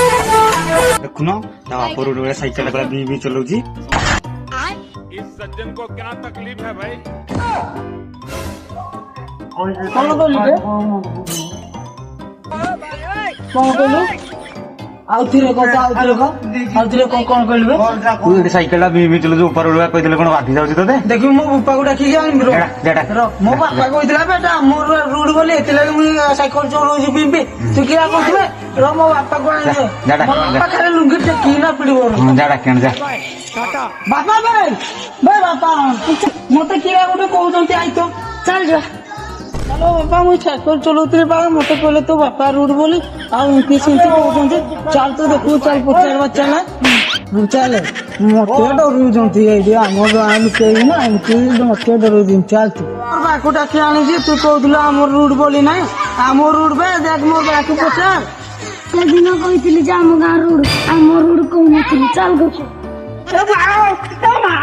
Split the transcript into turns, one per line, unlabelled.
देखुन ता बाप रोड में साइकिल वाला भी चलाउची।
इस सज्जन को क्या तकलीफ है भाई?
कौन बोली बे कौन बोलू आउथिरे को कौन कहलबे
तू ये साइकिल भी चलाउची ऊपर रोड कहि देले कोन बाधी जाउची तते।
देखि मो बापा को डाकी आनी ब्रो मो बापा को इतला बेटा मोर रोड बोले इतला मु साइकिल चलाउची बिम्बी तू किया करथबे रो मो बापा को आनी बापा करे लुंगी टेकी ना पड़िबो
जा डाकेन जा
बापा बे बापा मते किया गोटे कहउचंती आई तो चल जा हेलो बापा मुझे साइकिल चलाउतरे बा मते कहले तो बापा रोड बोली आ उनकी सुनती कहउचंती चल तो देखू चल पचार बच्चा ना चल मते डरू जंती ए जे हमर गान के ना इनकी मते डरू दिन चल तू और बाको डाके आनी जे तू कहउतला हमर रोड बोली ना हमर रोड बे देख मोर बाको पचार
से दिन कहितली जे हम गां रोड कहउनथली चल गो ए मां